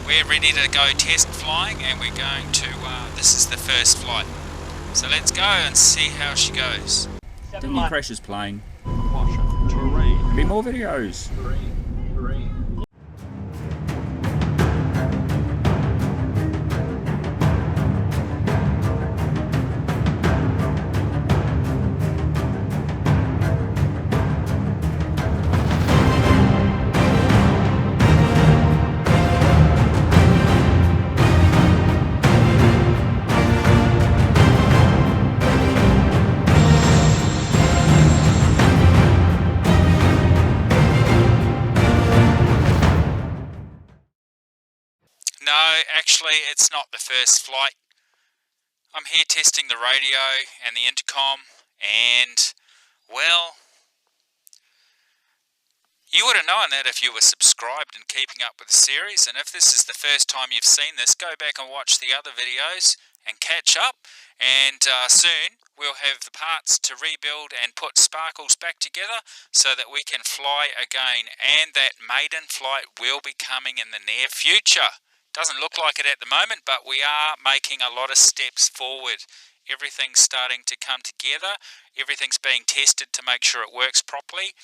we're ready to go test flying, and we're going to, this is the first flight. So let's go and see how she goes. Didn't crash his plane. Caution, terrain. Be more videos. Terrain. No, actually it's not the first flight. I'm here testing the radio and the intercom, and well, you would have known that if you were subscribed and keeping up with the series, and if this is the first time you've seen this, go back and watch the other videos and catch up, and soon we'll have the parts to rebuild and put Sparkles back together so that we can fly again, and that maiden flight will be coming in the near future. Doesn't look like it at the moment, but we are making a lot of steps forward. Everything's starting to come together, everything's being tested to make sure it works properly,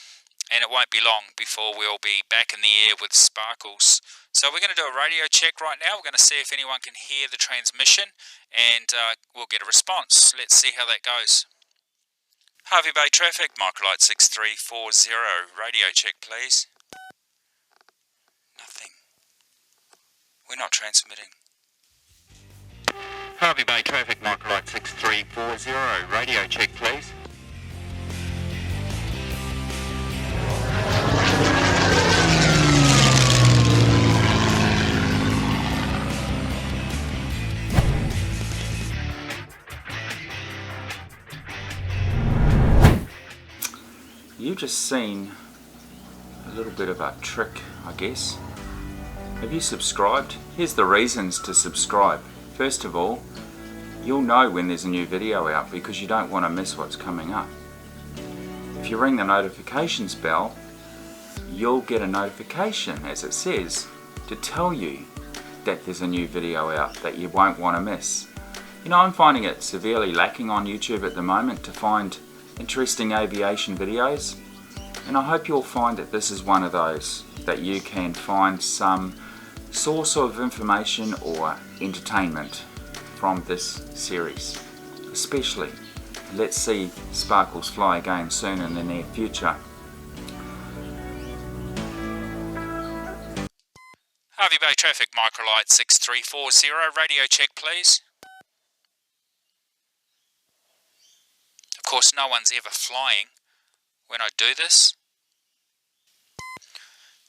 and it won't be long before we'll be back in the air with Sparkles. So we're going to do a radio check right now. We're going to see if anyone can hear the transmission, and we'll get a response. Let's see how that goes. Harvey Bay traffic, microlight 6340, radio check please. Nothing. We're not transmitting. Harvey Bay traffic, microlight 6340, radio check please. You've just seen a little bit of a trick, I guess. Have you subscribed? Here's the reasons to subscribe. First of all, you'll know when there's a new video out because you don't want to miss what's coming up. If you ring the notifications bell, you'll get a notification, as it says, to tell you that there's a new video out that you won't want to miss. You know, I'm finding it severely lacking on YouTube at the moment to find interesting aviation videos, and I hope you'll find that this is one of those that you can find some source of information or entertainment from this series. Especially, let's see Sparkles fly again soon in the near future. Harvey Bay traffic, microlight 6340, radio check please. Of course, no one's ever flying when I do this.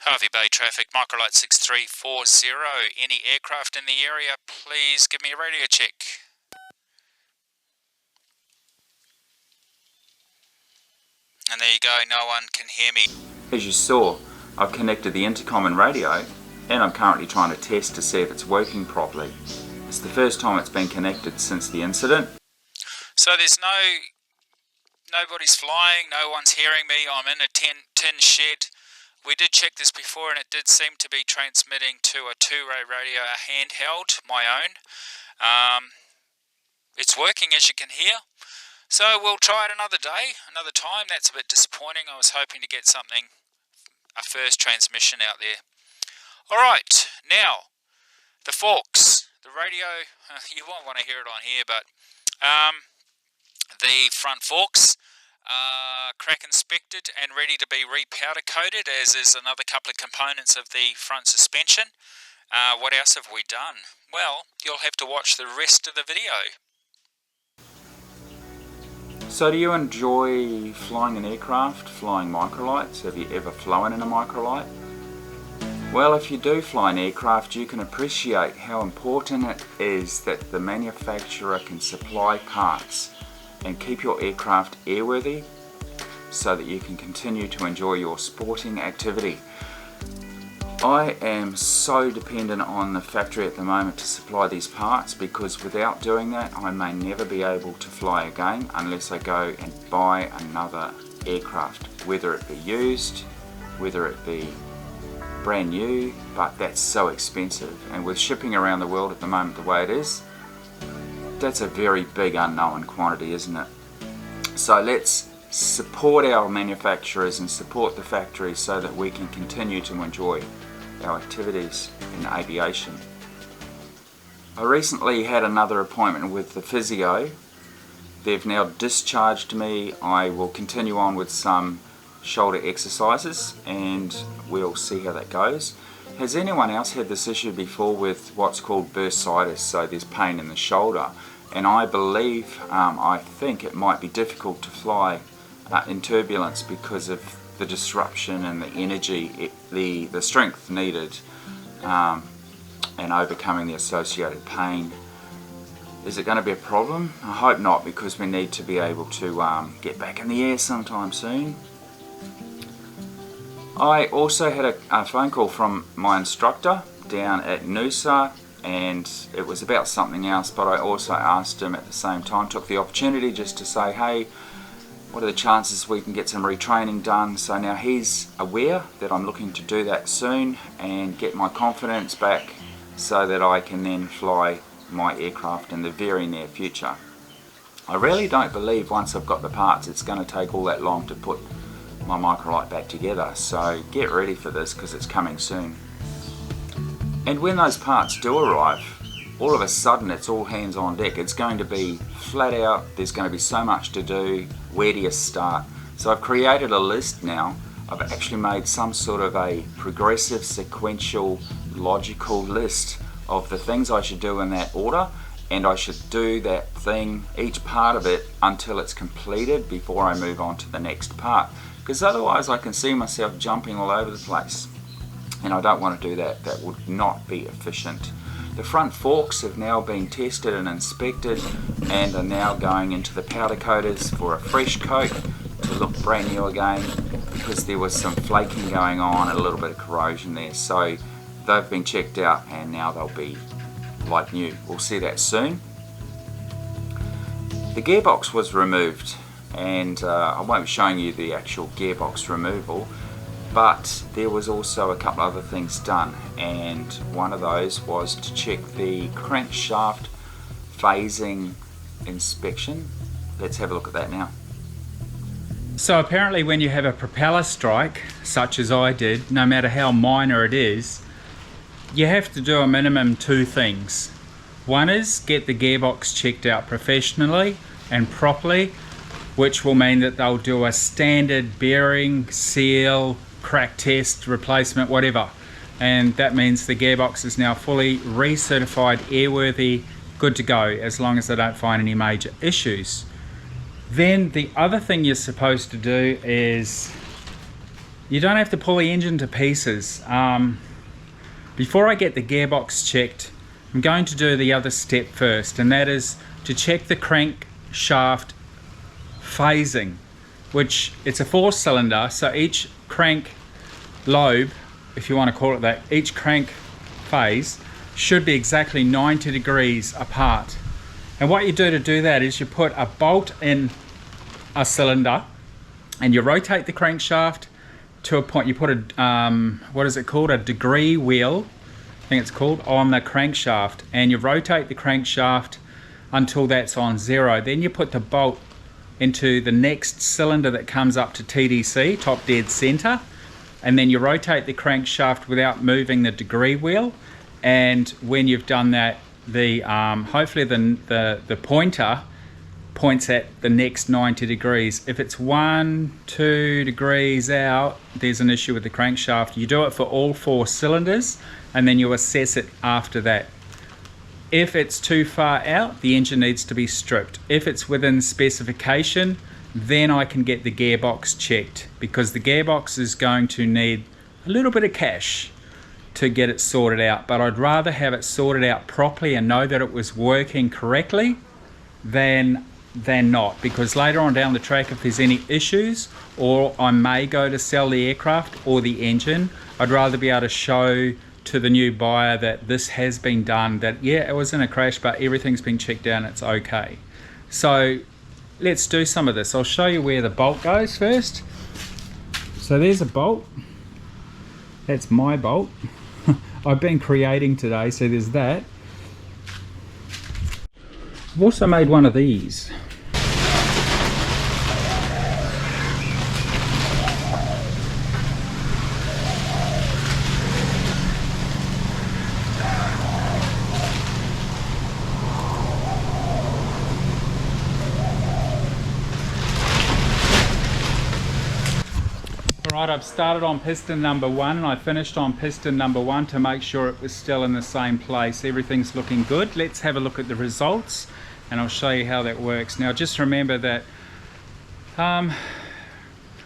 Harvey Bay traffic, microlight 6340, any aircraft in the area, please give me a radio check. And there you go, no one can hear me. As you saw, I've connected the intercom and radio, and I'm currently trying to test to see if it's working properly. It's the first time it's been connected since the incident. So there's nobody's flying, no one's hearing me, I'm in a tin shed. We did check this before and it did seem to be transmitting to a two-way radio, a handheld, my own. It's working, as you can hear. So we'll try it another day, another time. That's a bit disappointing. I was hoping to get something, a first transmission out there. Alright, now, the forks. The radio, you won't want to hear it on here, but the front forks are crack inspected and ready to be repowder coated, as is another couple of components of the front suspension. What else have we done? Well, you'll have to watch the rest of the video. So do you enjoy flying an aircraft, flying microlights? Have you ever flown in a microlight? Well, if you do fly an aircraft, you can appreciate how important it is that the manufacturer can supply parts and keep your aircraft airworthy so that you can continue to enjoy your sporting activity. I am so dependent on the factory at the moment to supply these parts, because without doing that I may never be able to fly again unless I go and buy another aircraft, whether it be used, whether it be brand new, but that's so expensive, and with shipping around the world at the moment the way it is, that's a very big unknown quantity, isn't it? So let's support our manufacturers and support the factories so that we can continue to enjoy our activities in aviation. I recently had another appointment with the physio. They've now discharged me. I will continue on with some shoulder exercises and we'll see how that goes. Has anyone else had this issue before with what's called bursitis? So there's pain in the shoulder, and I believe, I think it might be difficult to fly in turbulence because of the disruption and the energy, the strength needed, and overcoming the associated pain. Is it going to be a problem? I hope not, because we need to be able to get back in the air sometime soon. I also had a phone call from my instructor down at Noosa, and it was about something else, but I also asked him at the same time, took the opportunity just to say, hey, what are the chances we can get some retraining done? So now he's aware that I'm looking to do that soon and get my confidence back so that I can then fly my aircraft in the very near future. I really don't believe once I've got the parts it's going to take all that long to put my microlight back together, so get ready for this because it's coming soon. And when those parts do arrive, all of a sudden it's all hands on deck. It's going to be flat out, there's going to be so much to do, where do you start? So I've created a list now. I've actually made some sort of a progressive, sequential, logical list of the things I should do in that order, and I should do that thing, each part of it, until it's completed before I move on to the next part. Because otherwise I can see myself jumping all over the place, and I don't want to do that. That would not be efficient. The front forks have now been tested and inspected and are now going into the powder coaters for a fresh coat to look brand new again, because there was some flaking going on and a little bit of corrosion there. So they've been checked out and now they'll be like new. We'll see that soon. The gearbox was removed, and I won't be showing you the actual gearbox removal, but there was also a couple other things done, and one of those was to check the crankshaft phasing inspection. Let's have a look at that now. So apparently when you have a propeller strike, such as I did, no matter how minor it is, you have to do a minimum two things. One is get the gearbox checked out professionally and properly, which will mean that they'll do a standard bearing, seal, crack test, replacement, whatever. And that means the gearbox is now fully recertified, airworthy, good to go, as long as they don't find any major issues. Then the other thing you're supposed to do is, you don't have to pull the engine to pieces. Before I get the gearbox checked, I'm going to do the other step first, and that is to check the crankshaft phasing, which it's a 4-cylinder, so each crank lobe, if you want to call it that, each crank phase should be exactly 90 degrees apart. And what you do to do that is you put a bolt in a cylinder and you rotate the crankshaft to a point. You put a what is it called, a degree wheel, I think it's called, on the crankshaft, and you rotate the crankshaft until that's on 0. Then you put the bolt into the next cylinder that comes up to TDC, top dead center, and then you rotate the crankshaft without moving the degree wheel. And when you've done that, the hopefully the pointer points at the next 90 degrees. If it's 1-2 degrees out, there's an issue with the crankshaft. You do it for all 4 cylinders, and then you assess it after that. If it's too far out, the engine needs to be stripped. If it's within specification, then I can get the gearbox checked, because the gearbox is going to need a little bit of cash to get it sorted out. But I'd rather have it sorted out properly and know that it was working correctly than not, because later on down the track, if there's any issues, or I may go to sell the aircraft or the engine, I'd rather be able to show to the new buyer that this has been done, that yeah, it was in a crash, but everything's been checked down, it's okay. So let's do some of this. I'll show you where the bolt goes first. So there's a bolt, That's my bolt. I've been creating today, so there's that. I've also made one of these. Alright, I've started on piston number 1 and I finished on piston number 1 to make sure it was still in the same place. Everything's looking good. Let's have a look at the results and I'll show you how that works. Now just remember that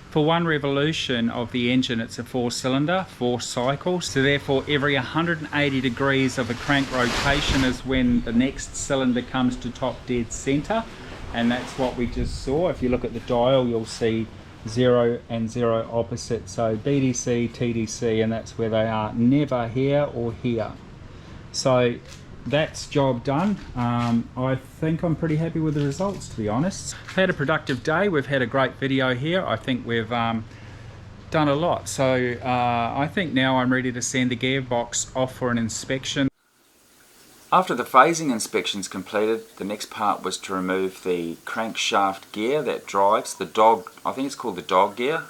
for one revolution of the engine it's a 4-cylinder, 4 cycles, so therefore every 180 degrees of a crank rotation is when the next cylinder comes to top dead center, and that's what we just saw. If you look at the dial you'll see 0 and 0 opposite, so BDC, TDC, and that's where they are, never here or here. So that's job done. I think I'm pretty happy with the results, to be honest. I've had a productive day. We've had a great video here. I think we've done a lot, so I think now I'm ready to send the gearbox off for an inspection. After the phasing inspections completed, the next part was to remove the crankshaft gear that drives the dog, I think it's called the dog gear,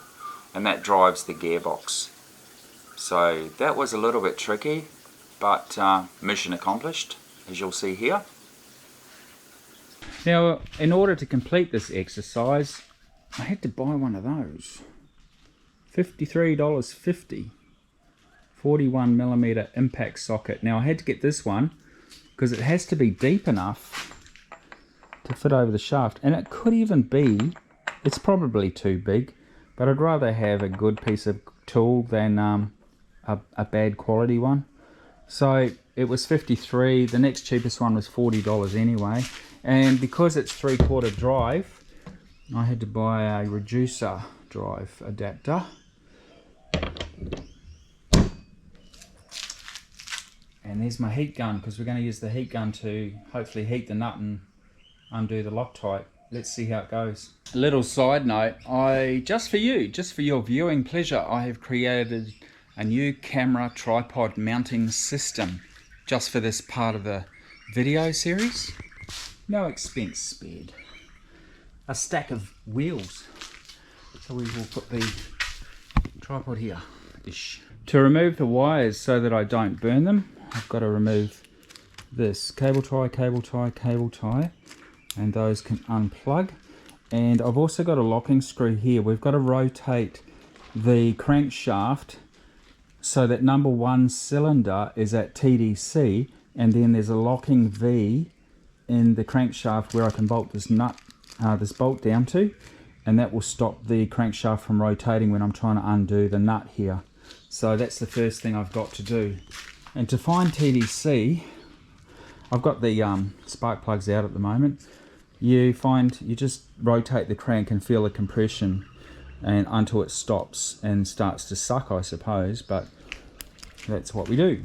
and that drives the gearbox. So that was a little bit tricky, but mission accomplished, as you'll see here. Now, in order to complete this exercise, I had to buy one of those. $53.50, 41mm impact socket. Now I had to get this one because it has to be deep enough to fit over the shaft, and it could even be, it's probably too big, but I'd rather have a good piece of tool than a bad quality one. So it was 53, the next cheapest one was $40 anyway, and because it's 3/4 drive I had to buy a reducer drive adapter. And there's my heat gun, because we're going to use the heat gun to hopefully heat the nut and undo the Loctite. Let's see how it goes. A little side note, just for your viewing pleasure, I have created a new camera tripod mounting system just for this part of the video series. No expense spared. A stack of wheels. So we will put the tripod here-ish. To remove the wires so that I don't burn them, I've got to remove this cable tie, cable tie, cable tie, and those can unplug. And I've also got a locking screw here. We've got to rotate the crankshaft so that number 1 cylinder is at TDC, and then there's a locking V in the crankshaft where I can bolt this nut, this bolt down to, and that will stop the crankshaft from rotating when I'm trying to undo the nut here. So that's the first thing I've got to do. And to find TDC, I've got the spark plugs out at the moment. You just rotate the crank and feel the compression and until it stops and starts to suck, I suppose, but that's what we do.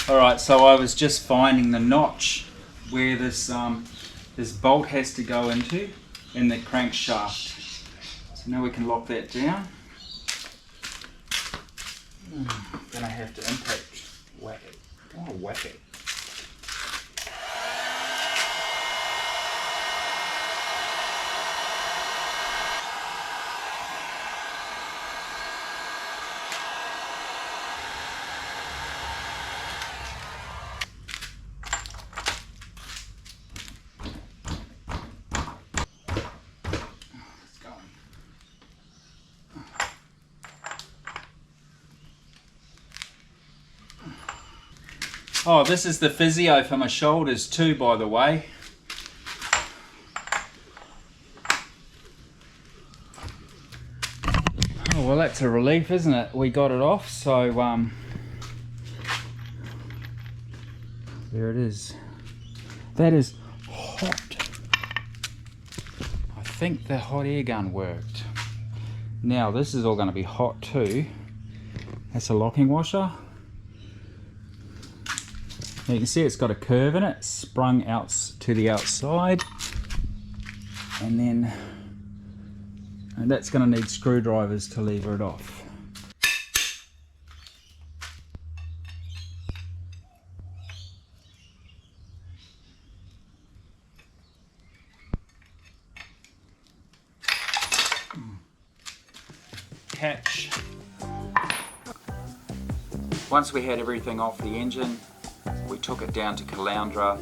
Alright, so I was just finding the notch where this bolt has to go into in the crankshaft. So now we can lock that down. Then I have to impact whack it. I want to whack it. Oh, this is the physio for my shoulders too, by the way. Oh, well, that's a relief, isn't it? We got it off, so there it is. That is hot. I think the hot air gun worked. Now this is all going to be hot too. That's a locking washer. Now you can see it's got a curve in it, sprung out to the outside, and that's going to need screwdrivers to lever it off. Catch. Once we had everything off the engine, we took it down to Caloundra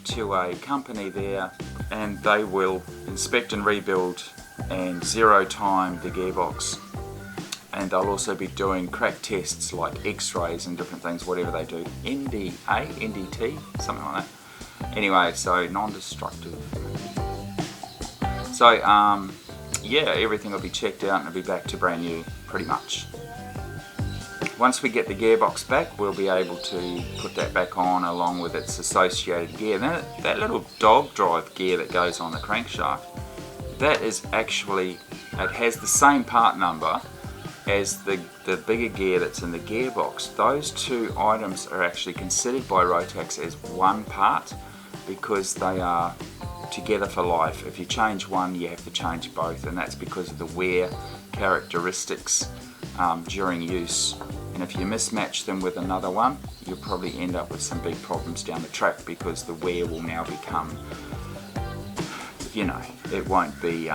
to a company there, and they will inspect and rebuild and zero time the gearbox, and they'll also be doing crack tests like x-rays and different things, whatever they do, NDT, something like that. Anyway, so non-destructive. So yeah, everything will be checked out and it'll be back to brand new pretty much. Once we get the gearbox back, we'll be able to put that back on along with its associated gear. That little dog drive gear that goes on the crankshaft, that is actually, it has the same part number as the bigger gear that's in the gearbox. Those two items are actually considered by Rotax as one part because they are together for life. If you change one, you have to change both, and that's because of the wear characteristics during use. And if you mismatch them with another one, you'll probably end up with some big problems down the track because the wear will now become, you know, it won't be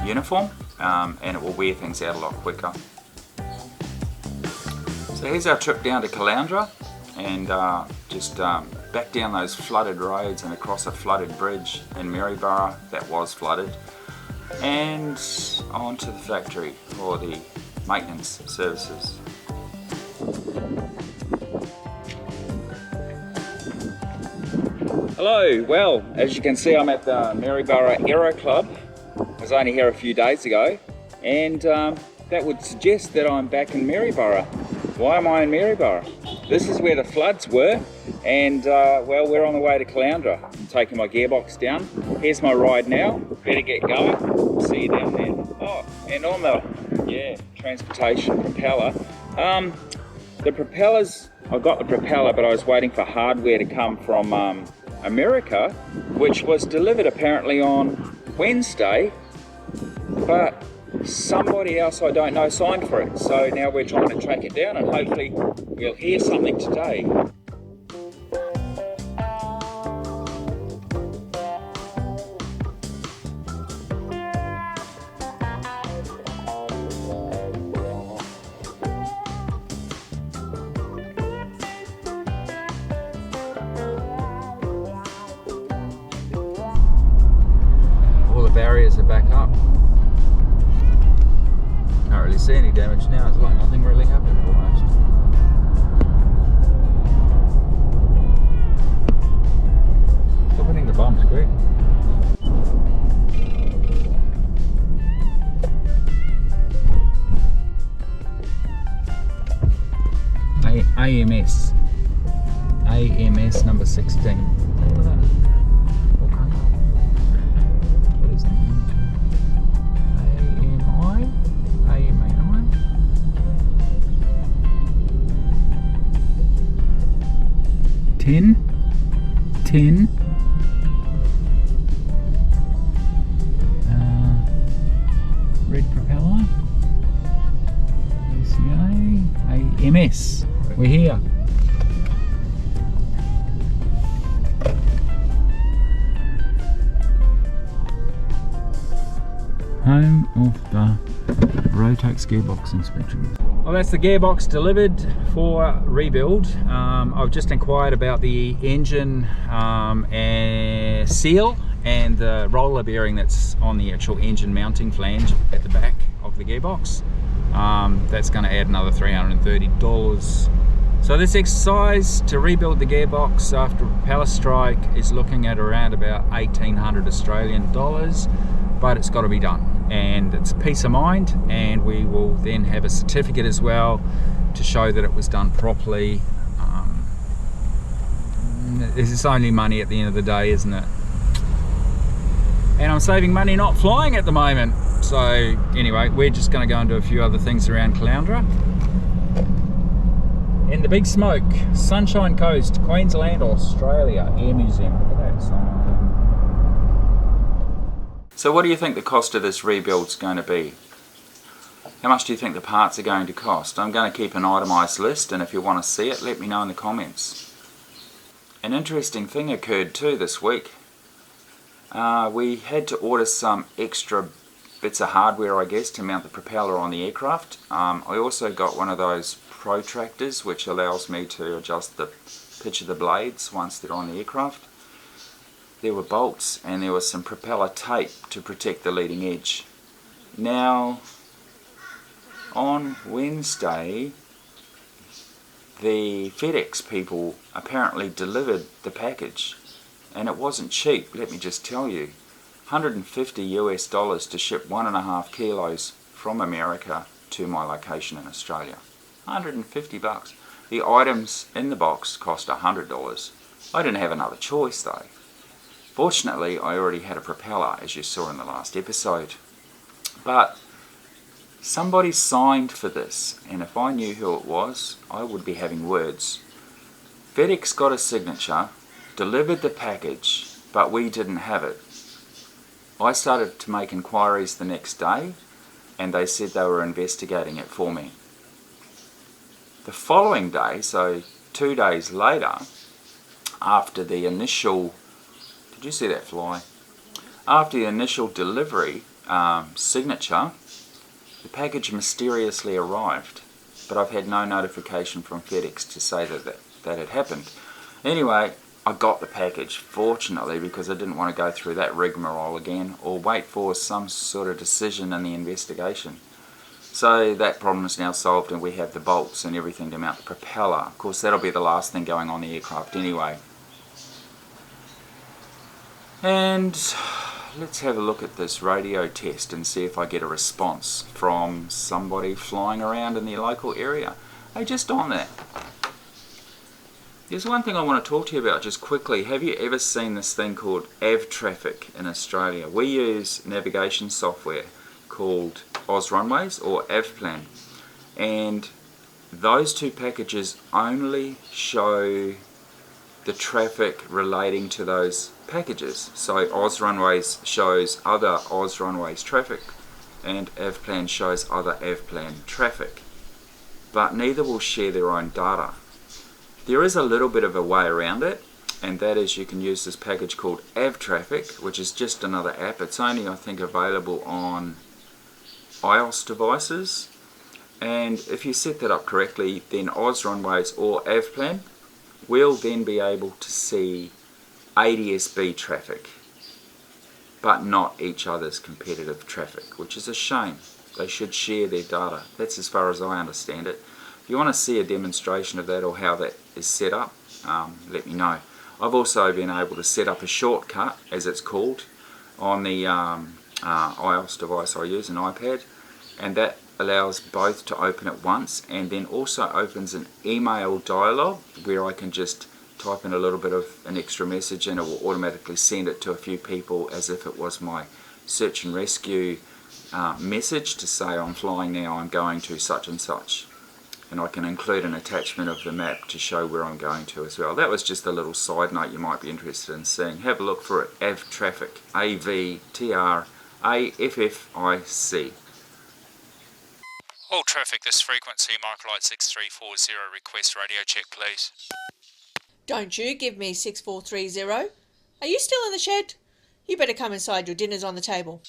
uniform, and it will wear things out a lot quicker. So here's our trip down to Caloundra, and just back down those flooded roads and across a flooded bridge in Maryborough that was flooded, and on to the factory for the maintenance services. Hello, well, as you can see, I'm at the Maryborough Aero Club. I was only here a few days ago, and that would suggest that I'm back in Maryborough. Why am I in Maryborough? This is where the floods were, and well, we're on the way to Caloundra. I'm taking my gearbox down. Here's my ride now. Better get going. See you down there. Oh, and on the transportation propeller. The propellers, I got the propeller, but I was waiting for hardware to come from America, which was delivered apparently on Wednesday, but somebody else I don't know signed for it. So now we're trying to track it down, and hopefully we'll hear something today. Barriers are back up. Can't really see any damage now. It's like nothing really happened almost. Stop hitting the bumps, quick. AMS number 16. Tin. Red propeller. ACA. AMS. We're here. Home of the Rotax gearbox inspection. Well, that's the gearbox delivered for rebuild. I've just inquired about the engine and seal and the roller bearing that's on the actual engine mounting flange at the back of the gearbox. That's going to add another $330. So this exercise to rebuild the gearbox after a propeller strike is looking at around about 1,800 Australian dollars, but it's got to be done. and it's peace of mind, and we will then have a certificate as well to show that it was done properly. It's only money at the end of the day, isn't it? And I'm saving money not flying at the moment. So anyway, we're just going to go and do a few other things around Caloundra. And the big smoke, Sunshine Coast, Queensland, Australia, Air Museum. Look at that sign. So what do you think the cost of this rebuild's going to be? How much do you think the parts are going to cost? I'm going to keep an itemised list, and if you want to see it, let me know in the comments. An interesting thing occurred too this week. We had to order some extra bits of hardware, I guess, to mount the propeller on the aircraft. I also got one of those protractors which allows me to adjust the pitch of the blades once they're on the aircraft. There were bolts and there was some propeller tape to protect the leading edge. Now, on Wednesday, the FedEx people apparently delivered the package, and it wasn't cheap, let me just tell you. $150 US to ship 1.5 kilos from America to my location in Australia. 150 bucks. The items in the box cost $100. I didn't have another choice though. Fortunately, I already had a propeller, as you saw in the last episode. But somebody signed for this, and if I knew who it was, I would be having words. FedEx got a signature, delivered the package, but we didn't have it. I started to make inquiries the next day, and they said they were investigating it for me. The following day, so 2 days later, after the initial, did you see that fly? After the initial delivery signature, the package mysteriously arrived, but I've had no notification from FedEx to say that had happened. Anyway, I got the package, fortunately, because I didn't want to go through that rigmarole again or wait for some sort of decision in the investigation. So that problem is now solved, and we have the bolts and everything to mount the propeller. Of course, that'll be the last thing going on the aircraft anyway. And let's have a look at this radio test and see if I get a response from somebody flying around in the local area. Hey, just on that, there's one thing I want to talk to you about just quickly. Have you ever seen this thing called AvTraffic in Australia? We use navigation software called OzRunways or AvPlan, and those two packages only show the traffic relating to those packages. So OzRunways shows other OzRunways traffic and AvPlan shows other AvPlan traffic, but neither will share their own data. There is a little bit of a way around it, and that is you can use this package called AvTraffic, which is just another app. It's only, I think, available on iOS devices, and if you set that up correctly, then OzRunways or AvPlan will then be able to see ADS-B traffic, but not each other's competitive traffic, which is a shame. They should share their data. That's as far as I understand it. If you want to see a demonstration of that or how that is set up, let me know. I've also been able to set up a shortcut, as it's called, on the iOS device I use, an iPad, and that allows both to open at once, and then also opens an email dialogue where I can just type in a little bit of an extra message and it will automatically send it to a few people as if it was my search and rescue message to say I'm flying now, I'm going to such and such. And I can include an attachment of the map to show where I'm going to as well. That was just a little side note you might be interested in seeing. Have a look for it, AvTraffic, AvTraffic. All traffic this frequency, microlight 6340, request radio check please. Don't you give me 6430. Are you still in the shed? You better come inside, your dinner's on the table.